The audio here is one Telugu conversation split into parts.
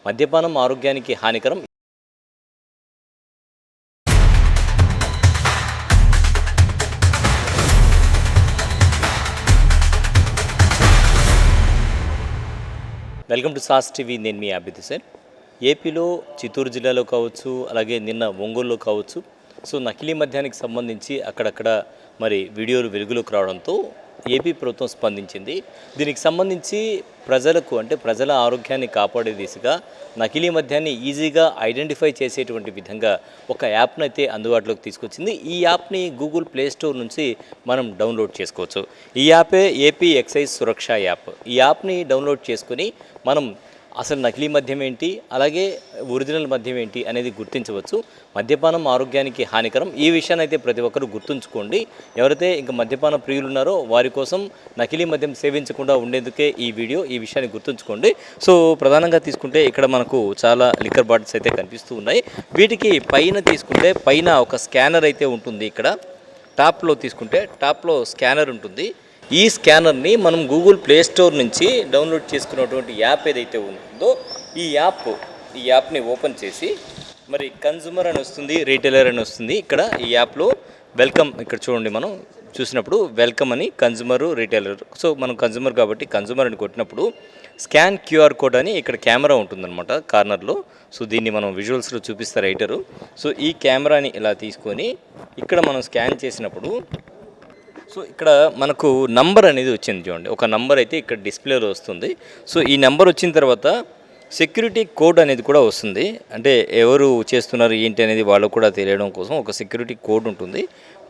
మద్యపానం ఆరోగ్యానికి హానికరం. Welcome to sauce TV. నేను మీ అభిద్ హుసేన్. ఏపీలో చిత్తూరు జిల్లాలో కావచ్చు, అలాగే నిన్న ఒంగోలులో కావచ్చు, సో నకిలీ మద్యానికి సంబంధించి అక్కడక్కడ మరి వీడియోలు వెలుగులోకి రావడంతో ఏపీ ప్రభుత్వం స్పందించింది. దీనికి సంబంధించి ప్రజలకు అంటే ప్రజల ఆరోగ్యాన్ని కాపాడే దిశగా నకిలీ మద్యాన్ని ఈజీగా ఐడెంటిఫై చేసేటువంటి విధంగా ఒక యాప్ను అయితే అందుబాటులోకి తీసుకొచ్చింది. ఈ యాప్ని గూగుల్ ప్లే స్టోర్ నుంచి మనం డౌన్లోడ్ చేసుకోవచ్చు. ఈ యాపే ఏపీ ఎక్సైజ్ సురక్ష యాప్. ఈ యాప్ని డౌన్లోడ్ చేసుకుని మనం అసలు నకిలీ మద్యం ఏంటి, అలాగే ఒరిజినల్ మద్యం ఏంటి అనేది గుర్తించవచ్చు. మద్యపానం ఆరోగ్యానికి హానికరం. ఈ విషయాన్ని అయితే ప్రతి ఒక్కరూ గుర్తుంచుకోండి. ఎవరైతే ఇంకా మద్యపాన ప్రియులు ఉన్నారో వారి కోసం నకిలీ మద్యం సేవించకుండా ఉండేందుకే ఈ వీడియో. ఈ విషయాన్ని గుర్తుంచుకోండి. సో ప్రధానంగా తీసుకుంటే ఇక్కడ మనకు చాలా లిక్కర్ బాటిల్స్ అయితే కనిపిస్తూ ఉన్నాయి. వీటికి పైన తీసుకుంటే పైన ఒక స్కానర్ అయితే ఉంటుంది. ఇక్కడ టాప్లో తీసుకుంటే టాప్లో స్కానర్ ఉంటుంది. ఈ స్కానర్ని మనం గూగుల్ ప్లే స్టోర్ నుంచి డౌన్లోడ్ చేసుకున్నటువంటి యాప్ ఏదైతే ఉంటుందో ఈ యాప్ని ఓపెన్ చేసి మరి కన్జ్యూమర్ అని వస్తుంది, రీటైలర్ అని వస్తుంది. ఇక్కడ ఈ యాప్లో వెల్కమ్, ఇక్కడ చూడండి, మనం చూసినప్పుడు వెల్కమ్ అని కన్జ్యూమర్, రీటైలర్. సో మనం కన్జ్యూమర్ కాబట్టి కన్జ్యూమర్ అని కొట్టినప్పుడు స్కాన్ క్యూఆర్ కోడ్ అని ఇక్కడ కెమెరా ఉంటుందన్నమాట కార్నర్లో. సో దీన్ని మనం విజువల్స్లో చూపిస్తారు రైటరు. సో ఈ కెమెరాని ఇలా తీసుకొని ఇక్కడ మనం స్కాన్ చేసినప్పుడు సో ఇక్కడ మనకు నంబర్ అనేది వచ్చింది చూడండి. ఒక నంబర్ అయితే ఇక్కడ డిస్ప్లేలో వస్తుంది. సో ఈ నెంబర్ వచ్చిన తర్వాత సెక్యూరిటీ కోడ్ అనేది కూడా వస్తుంది. అంటే ఎవరు చేస్తున్నారు ఏంటి అనేది వాళ్ళకు కూడా తెలియడం కోసం ఒక సెక్యూరిటీ కోడ్ ఉంటుంది.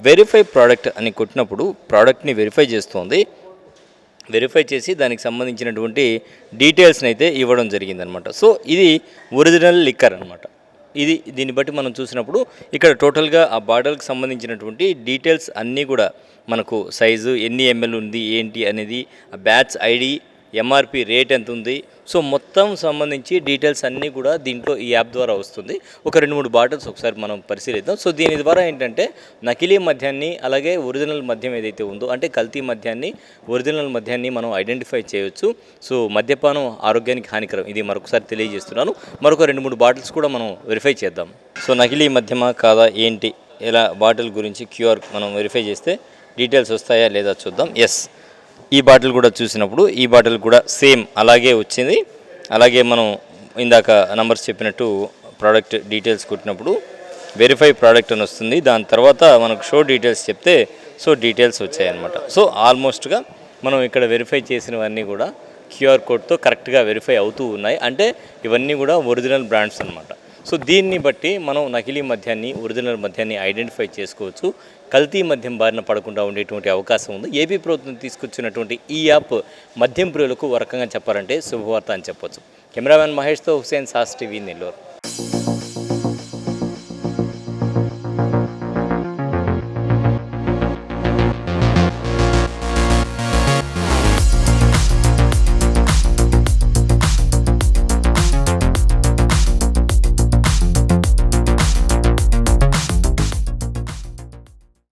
వెరిఫై ప్రోడక్ట్ అని కొట్టినప్పుడు ప్రోడక్ట్ని వెరిఫై చేస్తుంది. వెరిఫై చేసి దానికి సంబంధించినటువంటి డీటెయిల్స్ని అయితే ఇవ్వడం జరిగిందనమాట. సో ఇది ఒరిజినల్ లిక్కర్ అనమాట. దీన్ని బట్టి మనం చూసినప్పుడు ఇక్కడ టోటల్గా ఆ బాటిల్కి సంబంధించినటువంటి డీటెయిల్స్ అన్నీ కూడా మనకు సైజు, ఎన్ని ఎంఎల్ ఉంది ఏంటి అనేది, ఆ బ్యాచ్ ఐడి, ఎంఆర్పి రేట్ ఎంత ఉంది, సో మొత్తం సంబంధించి డీటెయిల్స్ అన్నీ కూడా దీంట్లో ఈ యాప్ ద్వారా వస్తుంది. ఒక 2-3 బాటిల్స్ ఒకసారి మనం పరిశీలిద్దాం. సో దీని ద్వారా ఏంటంటే నకిలీ మద్యాన్ని అలాగే ఒరిజినల్ మద్యం ఏదైతే ఉందో అంటే కల్తీ మద్యాన్ని, ఒరిజినల్ మద్యాన్ని మనం ఐడెంటిఫై చేయొచ్చు. సో మద్యపానం ఆరోగ్యానికి హానికరం, ఇది మరొకసారి తెలియజేస్తున్నాను. మరొక 2-3 బాటిల్స్ కూడా మనం వెరిఫై చేద్దాం. సో నకిలీ మద్యమా కాదా ఏంటి, ఇలా బాటిల్ గురించి క్యూఆర్ మనం వెరిఫై చేస్తే డీటెయిల్స్ వస్తాయా లేదా చూద్దాం. ఎస్, ఈ బాటిల్ కూడా చూసినప్పుడు ఈ బాటిల్ కూడా సేమ్ అలాగే వచ్చింది. అలాగే మనం ఇందాక నంబర్స్ చెప్పినట్టు ప్రోడక్ట్ డీటెయిల్స్ కొట్టినప్పుడు వెరిఫై ప్రోడక్ట్ అని వస్తుంది. దాని తర్వాత మనకు షో డీటెయిల్స్ చెప్తే సో డీటెయిల్స్ వచ్చాయన్నమాట. సో ఆల్మోస్ట్గా మనం ఇక్కడ వెరిఫై చేసినవన్నీ కూడా క్యూఆర్ కోడ్తో కరెక్ట్గా వెరిఫై అవుతూ ఉన్నాయి. అంటే ఇవన్నీ కూడా ఒరిజినల్ బ్రాండ్స్ అనమాట. సో దీన్ని బట్టి మనం నకిలీ మద్యాన్ని, ఒరిజినల్ మద్యాన్ని ఐడెంటిఫై చేసుకోవచ్చు. కల్తీ మద్యం బారిన పడకుండా ఉండేటువంటి అవకాశం ఉంది. ఏపీ ప్రభుత్వం తీసుకొచ్చినటువంటి ఈ యాప్ మద్యం ప్రియులకు ఒక రకంగా చెప్పాలంటే శుభవార్త అని చెప్పొచ్చు. కెమెరామెన్ మహేష్తో హుసేన్, సాస్ టీవీ, నెల్లూరు.